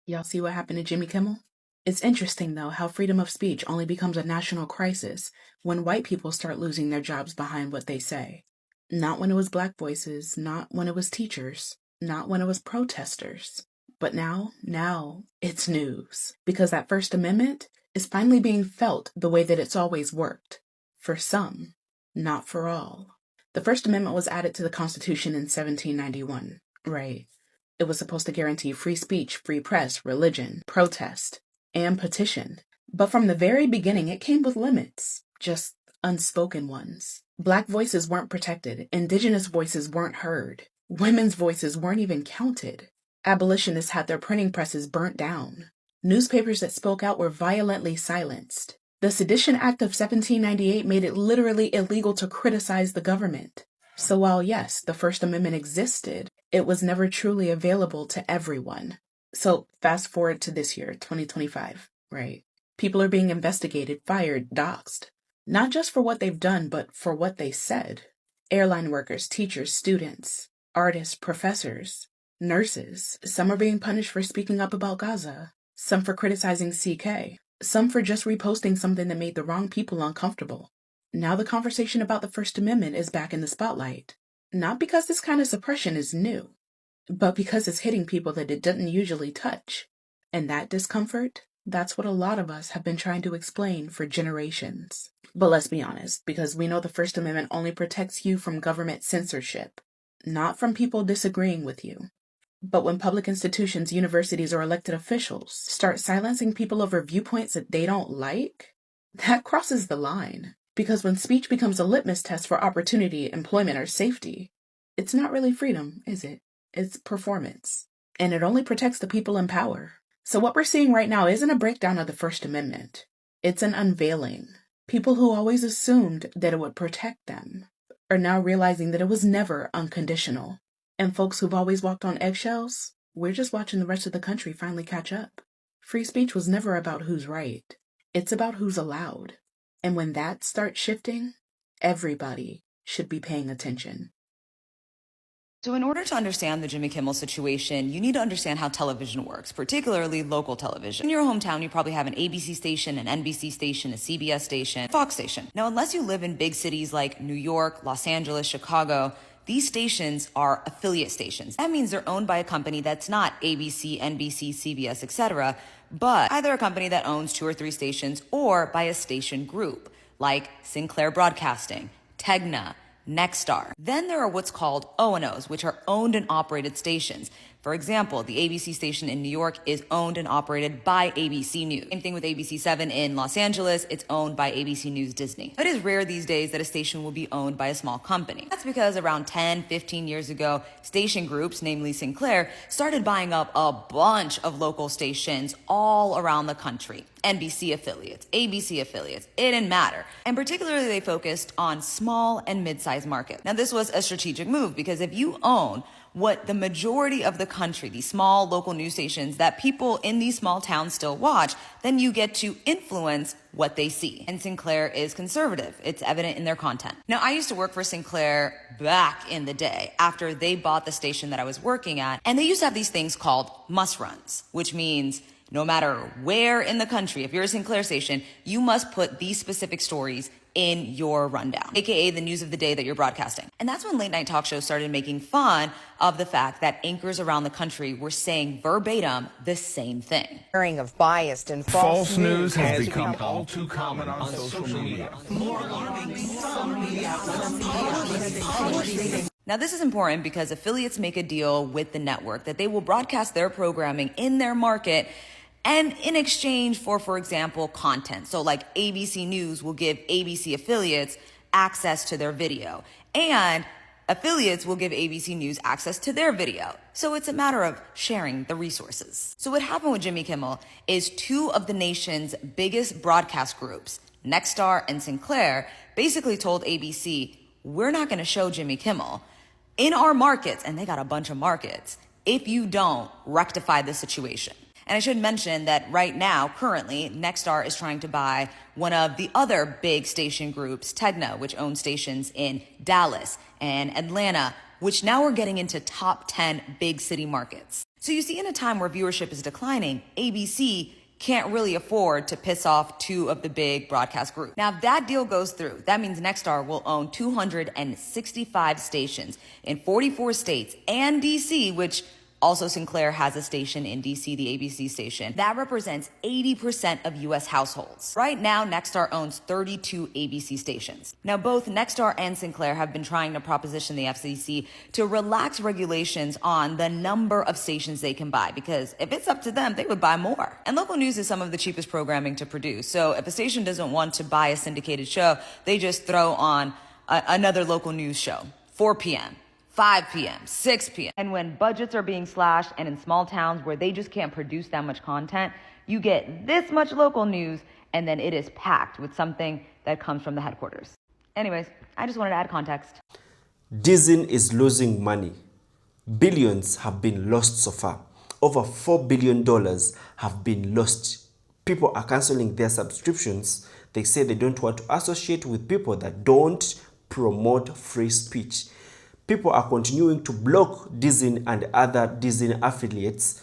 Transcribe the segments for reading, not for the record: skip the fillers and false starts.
Y'all see what happened to Jimmy Kimmel? It's interesting, though, how freedom of speech only becomes a national crisis when white people start losing their jobs behind what they say. Not when it was black voices, not when it was teachers, not when it was protesters. But now it's news. Because that First Amendment is finally being felt the way that it's always worked. For some, not for all. The First Amendment was added to the Constitution in 1791, right? It was supposed to guarantee free speech, free press, religion, protest, and petition. But from the very beginning, it came with limits, just unspoken ones. Black voices weren't protected. Indigenous voices weren't heard. Women's voices weren't even counted. Abolitionists had their printing presses burnt down. Newspapers that spoke out were violently silenced. The Sedition Act of 1798 made it literally illegal to criticize the government. So while yes, the First Amendment existed, it was never truly available to everyone. So fast forward to this year, 2025, right? People are being investigated, fired, doxxed. Not just for what they've done, but for what they said. Airline workers, teachers, students, artists, professors, nurses. Some are being punished for speaking up about Gaza. Some for criticizing CK. Some for just reposting something that made the wrong people uncomfortable. Now the conversation about the First Amendment is back in the spotlight. Not because this kind of suppression is new, but because it's hitting people that it doesn't usually touch. And that discomfort, that's what a lot of us have been trying to explain for generations. But let's be honest, because we know the First Amendment only protects you from government censorship, not from people disagreeing with you. But when public institutions, universities, or elected officials start silencing people over viewpoints that they don't like, that crosses the line. Because when speech becomes a litmus test for opportunity, employment, or safety, it's not really freedom, is it? It's performance. And it only protects the people in power. So what we're seeing right now isn't a breakdown of the First Amendment. It's an unveiling. People who always assumed that it would protect them are now realizing that it was never unconditional. And folks who've always walked on eggshells, we're just watching the rest of the country finally catch up. Free speech was never about who's right. It's about who's allowed. And when that starts shifting, everybody should be paying attention. So in order to understand the Jimmy Kimmel situation, you need to understand how television works, particularly local television. In your hometown, you probably have an ABC station, an NBC station, a CBS station, Fox station. Now, unless you live in big cities like New York, Los Angeles, Chicago, these stations are affiliate stations. That means they're owned by a company that's not ABC, NBC, CBS, etc., but either a company that owns 2 or 3 stations or by a station group, like Sinclair Broadcasting, Tegna, Nexstar. Then there are what's called O&Os, which are owned and operated stations. For example, the ABC station in New York is owned and operated by ABC News. Same thing with ABC7 in Los Angeles, it's owned by ABC News Disney. It is rare these days that a station will be owned by a small company. That's because around 10, 15 years ago, station groups, namely Sinclair, started buying up a bunch of local stations all around the country. NBC affiliates, ABC affiliates, it didn't matter. And particularly they focused on small and mid-sized markets. Now this was a strategic move because if you own what the majority of the country, these small local news stations that people in these small towns still watch, then you get to influence what they see. And Sinclair is conservative. It's evident in their content. Now, I used to work for Sinclair back in the day after they bought the station that I was working at. And they used to have these things called must runs, which means no matter where in the country, if you're a Sinclair station, you must put these specific stories in your rundown, aka the news of the day that you're broadcasting. And that's when late night talk shows started making fun of the fact that anchors around the country were saying verbatim the same thing. Hearing of biased and false news has become all too common on social media. More alarming, some media Now, this is important because affiliates make a deal with the network that they will broadcast their programming in their market and in exchange for example, content. So like ABC News will give ABC affiliates access to their video, and affiliates will give ABC News access to their video. So it's a matter of sharing the resources. So what happened with Jimmy Kimmel is 2 of the nation's biggest broadcast groups, Nexstar and Sinclair, basically told ABC, we're not going to show Jimmy Kimmel in our markets, and they got a bunch of markets, if you don't rectify the situation. And I should mention that right now, currently, Nexstar is trying to buy one of the other big station groups, Tegna, which owns stations in Dallas and Atlanta, which now are getting into top 10 big city markets. So you see, in a time where viewership is declining, ABC can't really afford to piss off two of the big broadcast groups. Now, if that deal goes through, that means Nexstar will own 265 stations in 44 states and DC, which also Sinclair has a station in DC, the ABC station. That represents 80% of US households. Right now, Nexstar owns 32 ABC stations. Now, both Nexstar and Sinclair have been trying to proposition the FCC to relax regulations on the number of stations they can buy, because if it's up to them, they would buy more. And local news is some of the cheapest programming to produce. So if a station doesn't want to buy a syndicated show, they just throw on another local news show, 4 p.m., 5 p.m., 6 p.m. And when budgets are being slashed and in small towns where they just can't produce that much content, you get this much local news and then it is packed with something that comes from the headquarters. Anyways, I just wanted to add context. Disney is losing money. Billions have been lost so far. Over $4 billion have been lost. People are canceling their subscriptions. They say they don't want to associate with people that don't promote free speech. People are continuing to block Disney and other Disney affiliates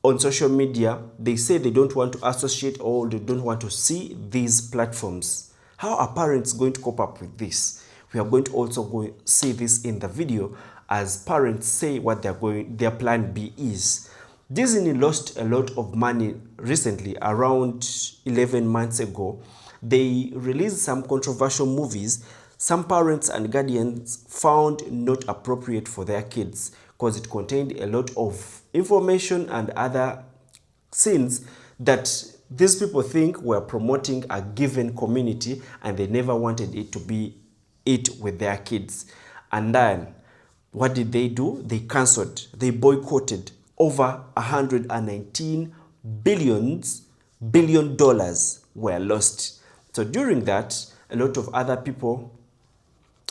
on social media. They say they don't want to associate or they don't want to see these platforms. How are parents going to cope up with this? We are going to also see this in the video as parents say what their plan B is. Disney lost a lot of money recently, around 11 months ago. They released some controversial movies some parents and guardians found not appropriate for their kids because it contained a lot of information and other scenes that these people think were promoting a given community, and they never wanted it to be it with their kids. And then what did they do? They cancelled, they boycotted. Over $119 billion were lost. So during that, a lot of other people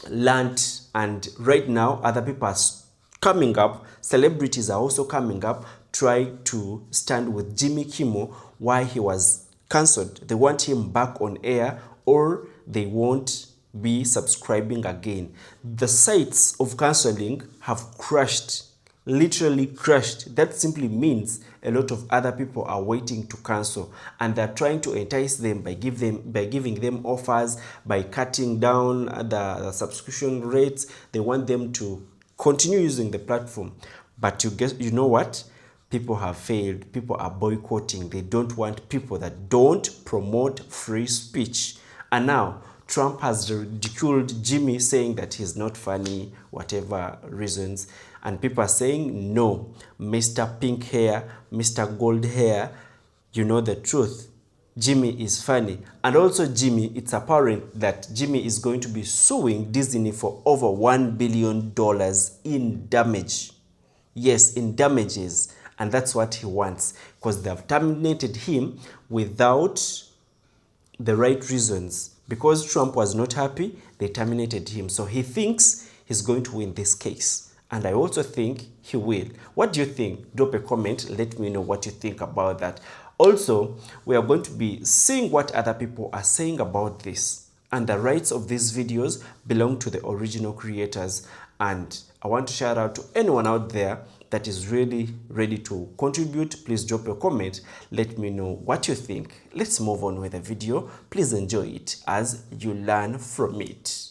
learned, and right now other people are coming up. Celebrities are also coming up, try to stand with Jimmy Kimmel why he was cancelled. They want him back on air, or they won't be subscribing again. The sites of cancelling have crashed, literally crashed. That simply means a lot of other people are waiting to cancel, and they're trying to entice them by giving them offers, by cutting down the subscription rates. They want them to continue using the platform. But you know what? People have failed. People are boycotting. They don't want people that don't promote free speech. And now Trump has ridiculed Jimmy, saying that he's not funny, whatever reasons. And people are saying, no, Mr. Pink Hair, Mr. Gold Hair, you know the truth. Jimmy is funny. And also Jimmy, it's apparent that Jimmy is going to be suing Disney for over $1 billion in damage. Yes, in damages. And that's what he wants, because they have terminated him without the right reasons. Because Trump was not happy, they terminated him. So he thinks he's going to win this case. And I also think he will. What do you think? Drop a comment. Let me know what you think about that. Also, we are going to be seeing what other people are saying about this. And the rights of these videos belong to the original creators. And I want to shout out to anyone out there that is really ready to contribute. Please drop a comment. Let me know what you think. Let's move on with the video. Please enjoy it as you learn from it.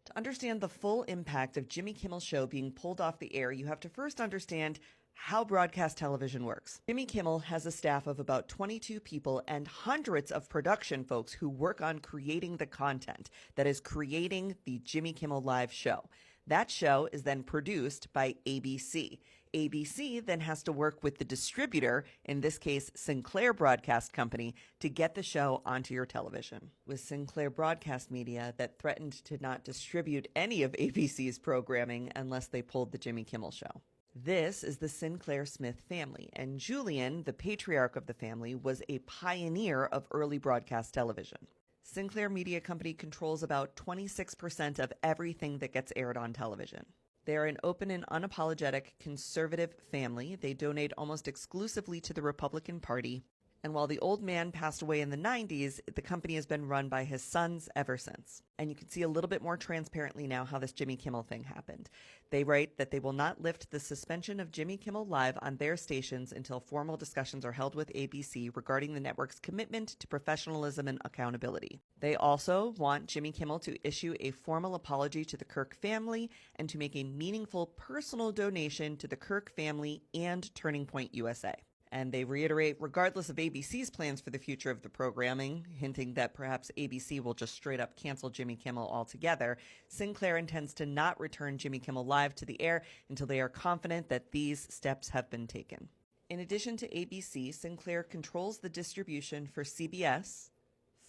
To understand the full impact of Jimmy Kimmel's show being pulled off the air, you have to first understand how broadcast television works. Jimmy Kimmel has a staff of about 22 people and hundreds of production folks who work on creating the content that is creating the Jimmy Kimmel Live show. That show is then produced by ABC. ABC then has to work with the distributor, in this case Sinclair Broadcast Company, to get the show onto your television. With Sinclair Broadcast Media that threatened to not distribute any of ABC's programming unless they pulled the Jimmy Kimmel show. This is the Sinclair Smith family, and Julian, the patriarch of the family, was a pioneer of early broadcast television. Sinclair Media Company controls about 26% of everything that gets aired on television. They are an open and unapologetic conservative family. They donate almost exclusively to the Republican Party, And while the old man passed away in the 90s, the company has been run by his sons ever since. And you can see a little bit more transparently now how this Jimmy Kimmel thing happened. They write that they will not lift the suspension of Jimmy Kimmel Live on their stations until formal discussions are held with ABC regarding the network's commitment to professionalism and accountability. They also want Jimmy Kimmel to issue a formal apology to the Kirk family and to make a meaningful personal donation to the Kirk family and Turning Point USA. And they reiterate, regardless of ABC's plans for the future of the programming, hinting that perhaps ABC will just straight up cancel Jimmy Kimmel altogether, Sinclair intends to not return Jimmy Kimmel Live to the air until they are confident that these steps have been taken. In addition to ABC, Sinclair controls the distribution for CBS,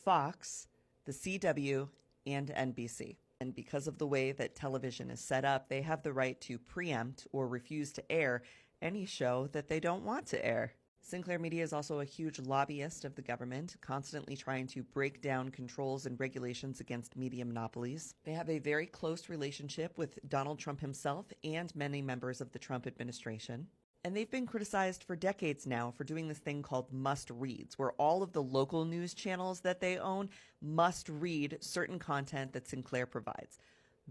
Fox, the CW, and NBC. And because of the way that television is set up, they have the right to preempt or refuse to air any show that they don't want to air. Sinclair Media is also a huge lobbyist of the government, constantly trying to break down controls and regulations against media monopolies. They have a very close relationship with Donald Trump himself and many members of the Trump administration. And they've been criticized for decades now for doing this thing called must-reads, where all of the local news channels that they own must read certain content that Sinclair provides.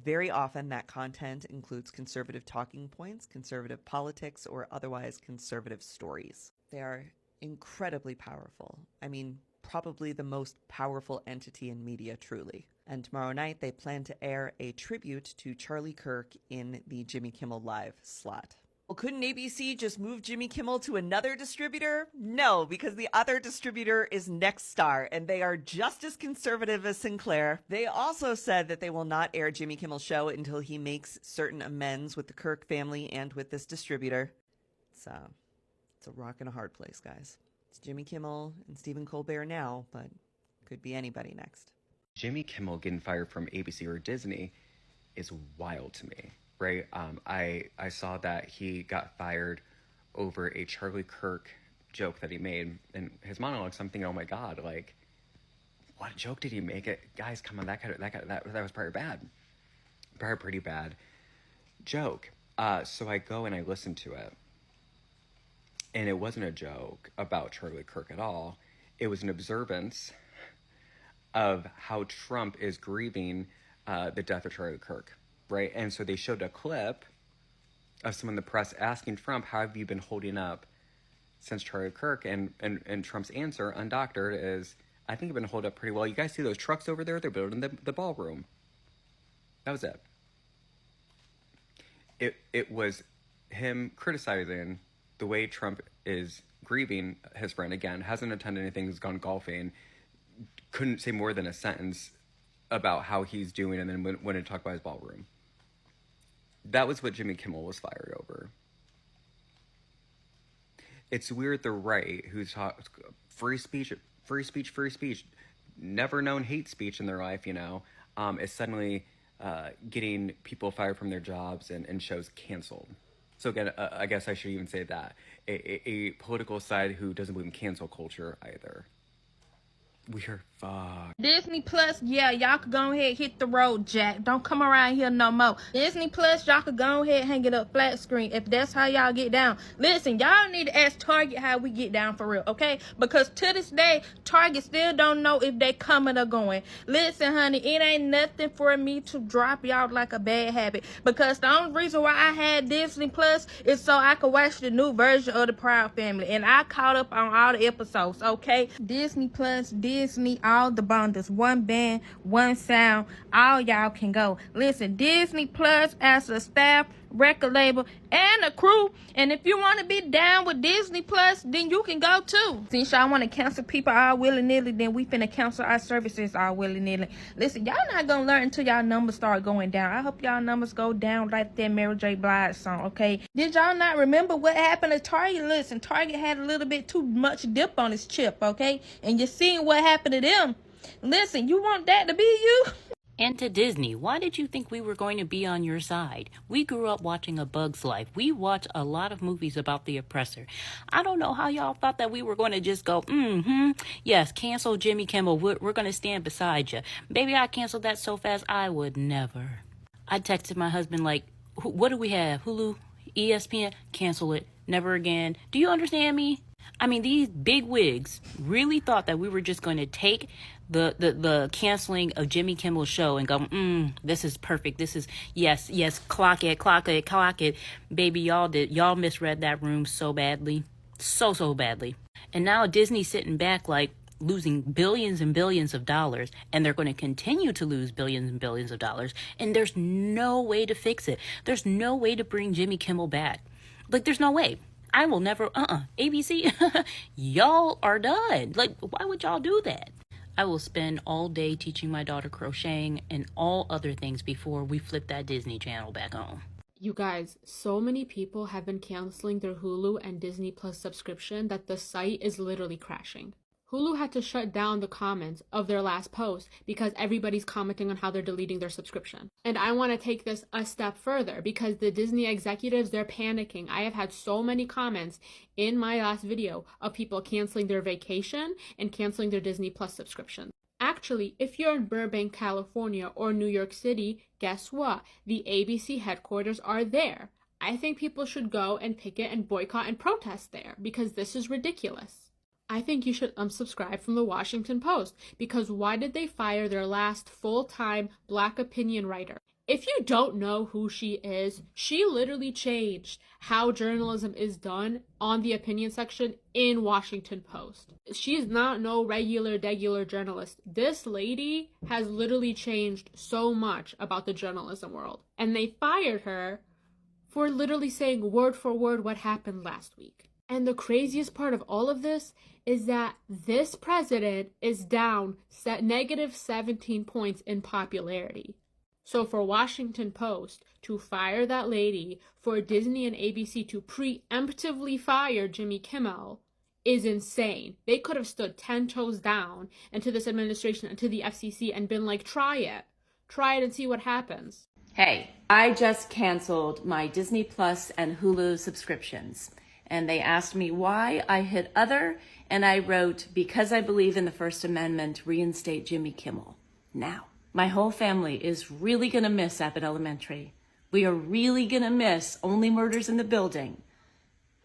Very often that content includes conservative talking points, conservative politics, or otherwise conservative stories. They are incredibly powerful. I mean, probably the most powerful entity in media, truly. And tomorrow night they plan to air a tribute to Charlie Kirk in the Jimmy Kimmel Live slot. Well, couldn't ABC just move Jimmy Kimmel to another distributor? No, because the other distributor is Nexstar, and they are just as conservative as Sinclair. They also said that they will not air Jimmy Kimmel's show until he makes certain amends with the Kirk family and with this distributor. It's a rock and a hard place, guys. It's Jimmy Kimmel and Stephen Colbert now, but could be anybody next. Jimmy Kimmel getting fired from ABC or Disney is wild to me. Right, I saw that he got fired over a Charlie Kirk joke that he made in his monologue. So I'm thinking, oh my God, like, what joke did he make? Guys, come on, that was probably bad, probably a pretty bad joke. So I go and I listen to it, and it wasn't a joke about Charlie Kirk at all. It was an observance of how Trump is grieving the death of Charlie Kirk. Right, and so they showed a clip of someone in the press asking Trump, how have you been holding up since Charlie Kirk? And Trump's answer, undoctored, is, I think I've been holding up pretty well. You guys see those trucks over there? They're building the ballroom. That was it. It was him criticizing the way Trump is grieving his friend. Again, hasn't attended anything, has gone golfing, couldn't say more than a sentence about how he's doing, and then went to talk about his ballroom. That was what Jimmy Kimmel was fired over. It's weird the right, who's free speech, never known hate speech in their life, is suddenly getting people fired from their jobs and shows canceled. So again, I guess I should even say that. A political side who doesn't believe in cancel culture either. We're fucked. Disney Plus, yeah, y'all could go ahead hit the road, Jack. Don't come around here no more. Disney Plus, y'all could go ahead hang it up flat screen if that's how y'all get down. Listen, y'all need to ask Target how we get down for real, okay? Because to this day, Target still don't know if they coming or going. Listen, honey, it ain't nothing for me to drop y'all like a bad habit. Because the only reason why I had Disney Plus is so I could watch the new version of the Proud Family. And I caught up on all the episodes, okay? Disney Plus, Disney, all the bundles, one band, one sound, all y'all can go. Listen, Disney Plus as a staff, record label, and a crew. And if you want to be down with Disney Plus, then you can go too. Since y'all want to cancel people all willy-nilly, then we finna cancel our services all willy-nilly. Listen, y'all not gonna learn until y'all numbers start going down. I hope y'all numbers go down like that Mary J. Blige song, okay? Did y'all not remember what happened to Target? Listen, Target had a little bit too much dip on his chip, okay? And you seen what happened to them. Listen, you want that to be you? And to Disney, why did you think we were going to be on your side? We grew up watching A Bug's Life. We watched a lot of movies about the oppressor. I don't know how y'all thought that we were going to just go, yes, cancel Jimmy Kimmel. We're going to stand beside you. Baby, I canceled that so fast, I would never. I texted my husband like, what do we have? Hulu? ESPN? Cancel it. Never again. Do you understand me? I mean, these big wigs really thought that we were just going to take the canceling of Jimmy Kimmel's show and go, this is perfect. This is, yes, clock it. Baby, y'all misread that room so badly. So badly. And now Disney's sitting back like losing billions and billions of dollars, and they're going to continue to lose billions and billions of dollars, and there's no way to fix it. There's no way to bring Jimmy Kimmel back. Like, there's no way. I will never, ABC, y'all are done. Like, why would y'all do that? I will spend all day teaching my daughter crocheting and all other things before we flip that Disney Channel back on. You guys, so many people have been canceling their Hulu and Disney Plus subscription that the site is literally crashing. Hulu had to shut down the comments of their last post because everybody's commenting on how they're deleting their subscription. And I want to take this a step further because the Disney executives, they're panicking. I have had so many comments in my last video of people canceling their vacation and canceling their Disney Plus subscription. Actually, if you're in Burbank, California or New York City, guess what? The ABC headquarters are there. I think people should go and picket and boycott and protest there because this is ridiculous. I think you should unsubscribe from the Washington Post because why did they fire their last full-time Black opinion writer? If you don't know who she is, she literally changed how journalism is done on the opinion section in Washington Post. She's not no regular journalist. This lady has literally changed so much about the journalism world. And they fired her for literally saying word for word what happened last week. And the craziest part of all of this is that this president is down negative 17 points in popularity. So for Washington Post to fire that lady, for Disney and ABC to preemptively fire Jimmy Kimmel is insane. They could have stood 10 toes down and to this administration and to the FCC and been like, try it and see what happens. Hey, I just canceled my Disney Plus and Hulu subscriptions. And they asked me why. I hit other, and I wrote, because I believe in the First Amendment, reinstate Jimmy Kimmel. Now, my whole family is really going to miss Abbott Elementary. We are really going to miss Only Murders in the Building.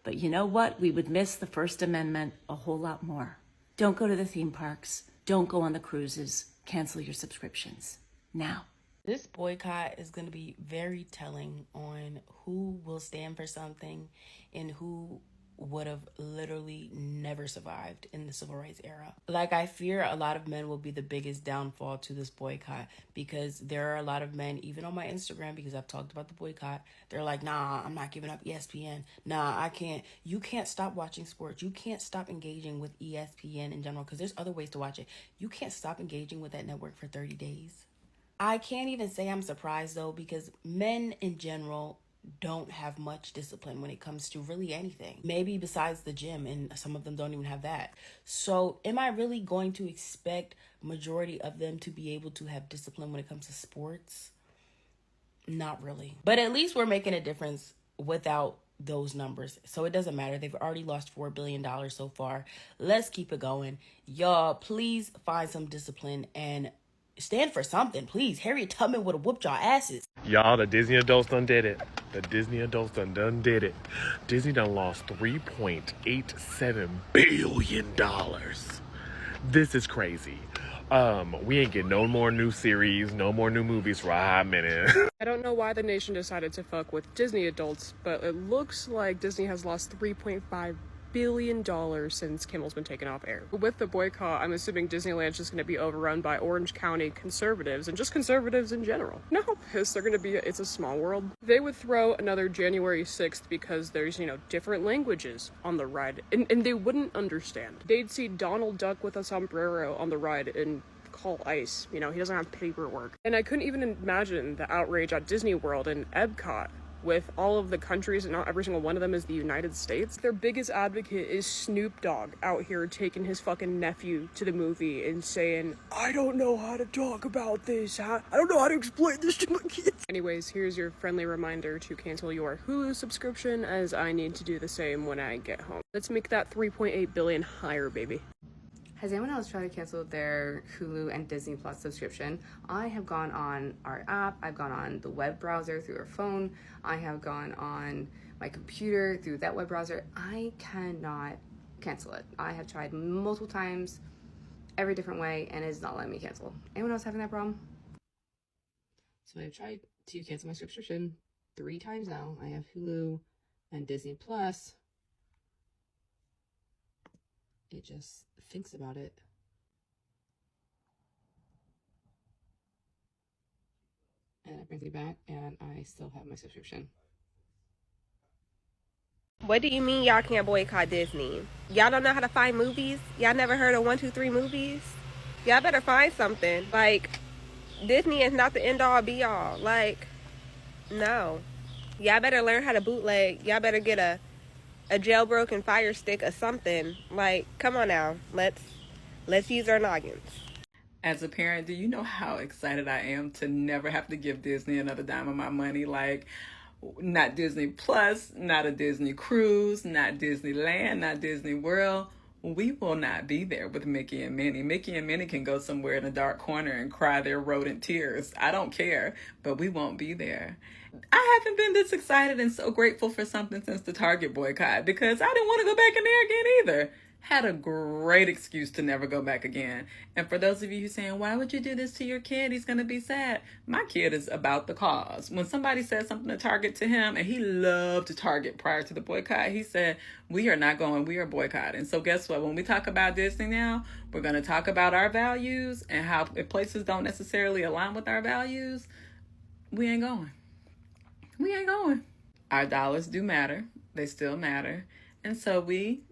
But you know what? We would miss the First Amendment a whole lot more. Don't go to the theme parks. Don't go on the cruises. Cancel your subscriptions. Now. This boycott is going to be very telling on who will stand for something and who would have literally never survived in the civil rights era. Like, I fear a lot of men will be the biggest downfall to this boycott because there are a lot of men, even on my Instagram, because I've talked about the boycott, they're like, nah, I'm not giving up ESPN. Nah, I can't. You can't stop watching sports. You can't stop engaging with ESPN in general because there's other ways to watch it. You can't stop engaging with that network for 30 days. I can't even say I'm surprised, though, because men in general don't have much discipline when it comes to really anything. Maybe besides the gym, and some of them don't even have that. So am I really going to expect majority of them to be able to have discipline when it comes to sports? Not really. But at least we're making a difference without those numbers. So it doesn't matter. They've already lost $4 billion so far. Let's keep it going. Y'all, please find some discipline and stand for something, please. Harriet Tubman would have whooped y'all asses. Y'all, the Disney adults done did it. The Disney adults done did it. Disney done lost $3.87 billion. This is crazy. We ain't getting no more new series, no more new movies for a hot minute. I don't know why the nation decided to fuck with Disney adults, but it looks like Disney has lost $3.5 billion since Kimmel's been taken off air. With the boycott, I'm assuming Disneyland's just going to be overrun by Orange County conservatives and just conservatives in general. You know how pissed they're going to be at It's a Small World? They would throw another January 6th because there's, different languages on the ride, and they wouldn't understand. They'd see Donald Duck with a sombrero on the ride and call ICE. He doesn't have paperwork. And I couldn't even imagine the outrage at Disney World and Epcot with all of the countries, and not every single one of them is the United States. Their biggest advocate is Snoop Dogg out here taking his fucking nephew to the movie and saying, I don't know how to talk about this. I don't know how to explain this to my kids. Anyways, here's your friendly reminder to cancel your Hulu subscription, as I need to do the same when I get home. Let's make that 3.8 billion higher, baby. Has anyone else tried to cancel their Hulu and Disney Plus subscription? I have gone on our app, I've gone on the web browser through our phone, I have gone on my computer through that web browser. I cannot cancel it. I have tried multiple times, every different way, and it's not letting me cancel. Anyone else having that problem? So I've tried to cancel my subscription 3 times now. I have Hulu and Disney Plus. It just thinks about it. And it brings me back, and I still have my subscription. What do you mean y'all can't boycott Disney? Y'all don't know how to find movies? Y'all never heard of 1, 2, 3 movies? Y'all better find something. Like, Disney is not the end all be all. Like, no. Y'all better learn how to bootleg. Y'all better get a jailbroken Fire Stick or something. Like, come on now. Let's use our noggins. As a parent, do you know how excited I am to never have to give Disney another dime of my money? Like, not Disney Plus, not a Disney cruise, not Disneyland, not Disney World. We will not be there with Mickey and Minnie. Mickey and Minnie can go somewhere in a dark corner and cry their rodent tears. I don't care, but we won't be there. I haven't been this excited and so grateful for something since the Target boycott, because I didn't want to go back in there again either. Had a great excuse to never go back again. And for those of you who are saying, why would you do this to your kid? He's going to be sad. My kid is about the cause. When somebody said something to Target to him, and he loved Target prior to the boycott, he said, we are not going, we are boycotting. So guess what? When we talk about Disney now, we're going to talk about our values and how if places don't necessarily align with our values, we ain't going. We ain't going. Our dollars do matter. They still matter. And so we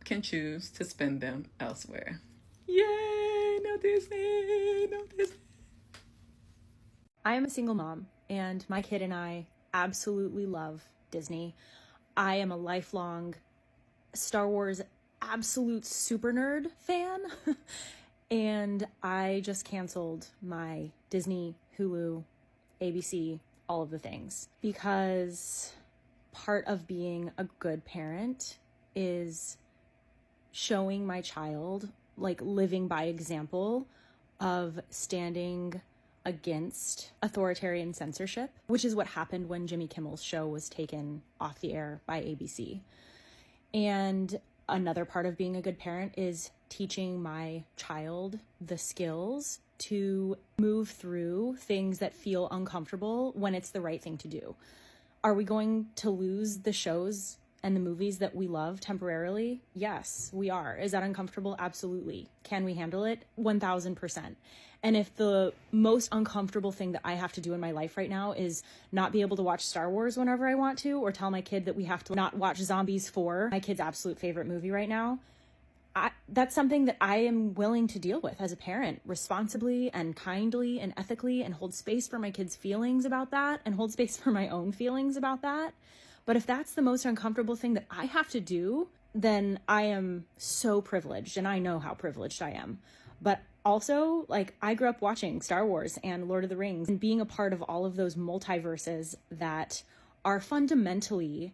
can choose to spend them elsewhere. Yay! No Disney! No Disney! I am a single mom, and my kid and I absolutely love Disney. I am a lifelong Star Wars absolute super nerd fan, and I just canceled my Disney, Hulu, ABC, all of the things, because part of being a good parent is showing my child, like, living by example of standing against authoritarian censorship, which is what happened when Jimmy Kimmel's show was taken off the air by ABC. And another part of being a good parent is teaching my child the skills to move through things that feel uncomfortable when it's the right thing to do. Are we going to lose the shows and the movies that we love temporarily? Yes, we are. Is that uncomfortable? Absolutely. Can we handle it? 1000%. And if the most uncomfortable thing that I have to do in my life right now is not be able to watch Star Wars whenever I want to, or tell my kid that we have to not watch Zombies 4, my kid's absolute favorite movie right now, that's something that I am willing to deal with as a parent, responsibly and kindly and ethically, and hold space for my kids' feelings about that, and hold space for my own feelings about that. But if that's the most uncomfortable thing that I have to do, then I am so privileged, and I know how privileged I am. But also, like, I grew up watching Star Wars and Lord of the Rings and being a part of all of those multiverses that are fundamentally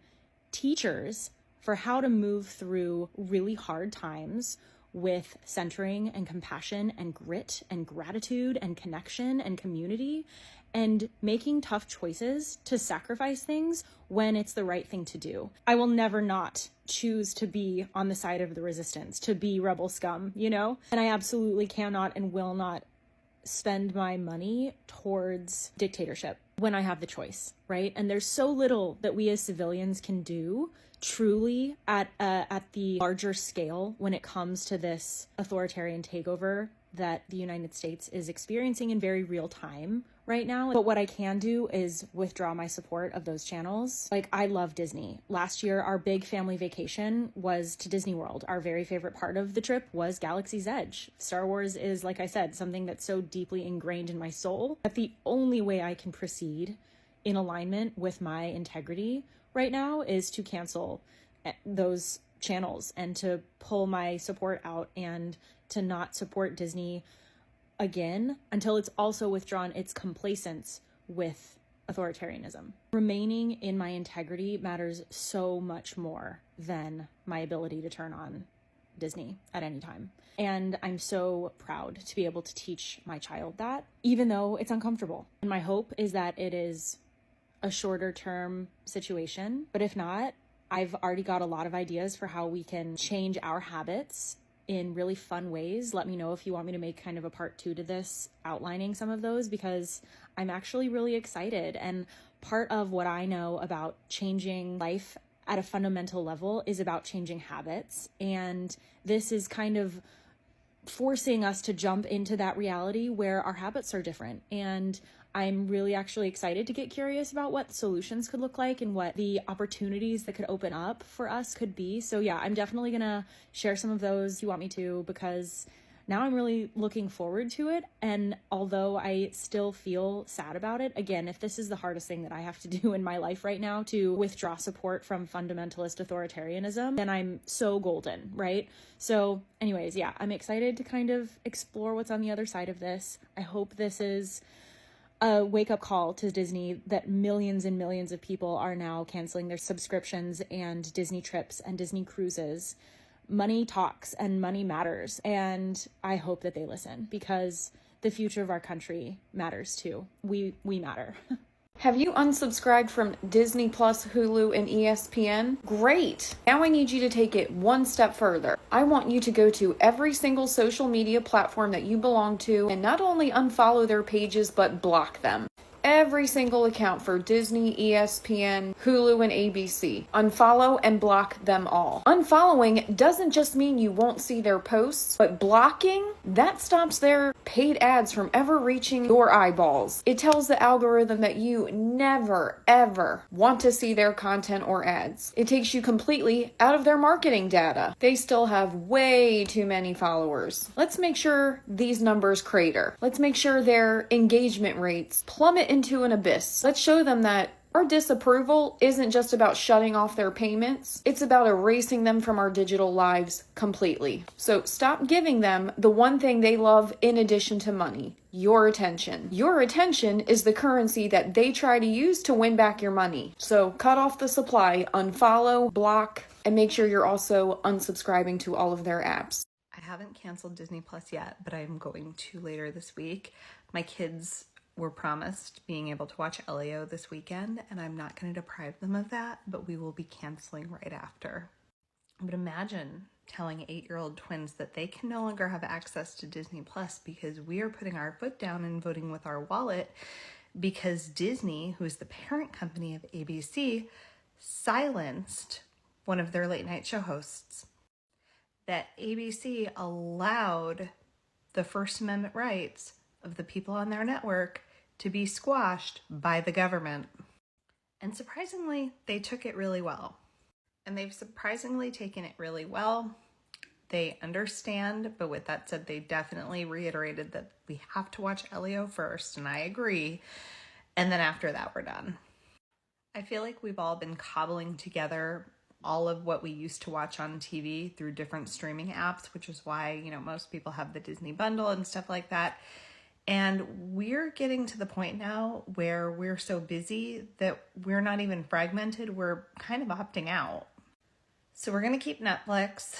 teachers for how to move through really hard times with centering and compassion and grit and gratitude and connection and community, and making tough choices to sacrifice things when it's the right thing to do. I will never not choose to be on the side of the resistance, to be rebel scum, you know? And I absolutely cannot and will not spend my money towards dictatorship when I have the choice, right? And there's so little that we as civilians can do truly at the larger scale when it comes to this authoritarian takeover that the United States is experiencing in very real time right now. But what I can do is withdraw my support of those channels. Like, I love Disney. Last year, our big family vacation was to Disney World. Our very favorite part of the trip was Galaxy's Edge. Star Wars is, like I said, something that's so deeply ingrained in my soul that the only way I can proceed in alignment with my integrity right now is to cancel those channels and to pull my support out and to not support Disney again until it's also withdrawn its complacence with authoritarianism. Remaining in my integrity matters so much more than my ability to turn on Disney at any time. And I'm so proud to be able to teach my child that, even though it's uncomfortable. And my hope is that it is a shorter term situation, but if not, I've already got a lot of ideas for how we can change our habits in really fun ways. Let me know if you want me to make kind of a part 2 to this, outlining some of those, because I'm actually really excited. And part of what I know about changing life at a fundamental level is about changing habits. And this is kind of forcing us to jump into that reality where our habits are different. And I'm really actually excited to get curious about what solutions could look like and what the opportunities that could open up for us could be. So yeah, I'm definitely gonna share some of those if you want me to, because now I'm really looking forward to it. And although I still feel sad about it, again, if this is the hardest thing that I have to do in my life right now, to withdraw support from fundamentalist authoritarianism, then I'm so golden, right? So anyways, yeah, I'm excited to kind of explore what's on the other side of this. I hope this is a wake-up call to Disney that millions and millions of people are now canceling their subscriptions and Disney trips and Disney cruises. Money talks and money matters, and I hope that they listen, because the future of our country matters too. We matter. Have you unsubscribed from Disney Plus, Hulu, and ESPN? Great! Now I need you to take it one step further. I want you to go to every single social media platform that you belong to and not only unfollow their pages, but block them. Every single account for Disney, ESPN, Hulu, and ABC. Unfollow and block them all. Unfollowing doesn't just mean you won't see their posts, but blocking, that stops their paid ads from ever reaching your eyeballs. It tells the algorithm that you never, ever want to see their content or ads. It takes you completely out of their marketing data. They still have way too many followers. Let's make sure these numbers crater. Let's make sure their engagement rates plummet into an abyss. Let's show them that our disapproval isn't just about shutting off their payments, it's about erasing them from our digital lives completely. So stop giving them the one thing they love in addition to money: your attention. Your attention is the currency that they try to use to win back your money. So cut off the supply, unfollow, block, and make sure you're also unsubscribing to all of their apps. I haven't canceled Disney Plus yet, but I'm going to later this week. My kids were promised being able to watch Elio this weekend, and I'm not going to deprive them of that, but we will be canceling right after. But imagine telling 8-year-old twins that they can no longer have access to Disney Plus because we are putting our foot down and voting with our wallet, because Disney, who is the parent company of ABC, silenced one of their late night show hosts. That ABC allowed the First Amendment rights of the people on their network to be squashed by the government. And surprisingly, they took it really well. And they've surprisingly taken it really well. They understand, but with that said, they definitely reiterated that we have to watch Elio first, and I agree. And then after that, we're done. I feel like we've all been cobbling together all of what we used to watch on TV through different streaming apps, which is why, most people have the Disney bundle and stuff like that. And we're getting to the point now where we're so busy that we're not even fragmented. We're kind of opting out. So we're going to keep Netflix.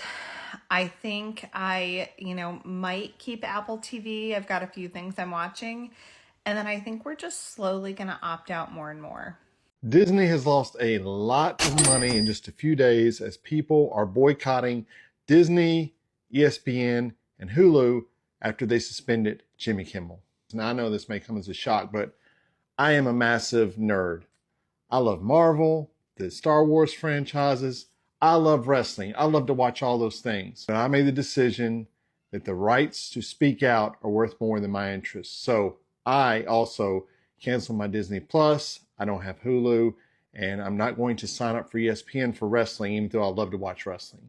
I think I, might keep Apple TV. I've got a few things I'm watching. And then I think we're just slowly going to opt out more and more. Disney has lost a lot of money in just a few days as people are boycotting Disney, ESPN, and Hulu after they suspended Jimmy Kimmel. Now, I know this may come as a shock, but I am a massive nerd. I love Marvel, the Star Wars franchises. I love wrestling. I love to watch all those things. But I made the decision that the rights to speak out are worth more than my interests. So I also canceled my Disney Plus. I don't have Hulu, and I'm not going to sign up for ESPN for wrestling, even though I love to watch wrestling.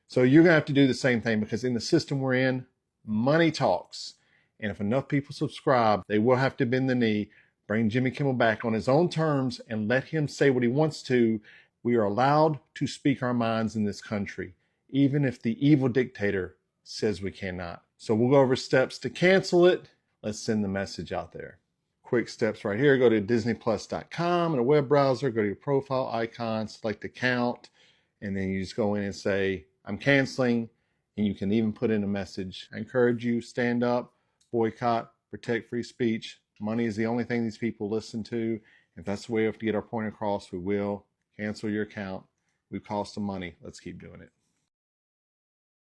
So you're going to have to do the same thing, because in the system we're in, money talks. And if enough people subscribe, they will have to bend the knee, bring Jimmy Kimmel back on his own terms, and let him say what he wants to. We are allowed to speak our minds in this country, even if the evil dictator says we cannot. So we'll go over steps to cancel it. Let's send the message out there. Quick steps right here. Go to disneyplus.com in a web browser, go to your profile icon, select account, and then you just go in and say, I'm canceling, and you can even put in a message. I encourage you, stand up, boycott, protect free speech. Money is the only thing these people listen to. If that's the way we have to get our point across, we will. Cancel your account, We've cost some money. Let's keep doing it.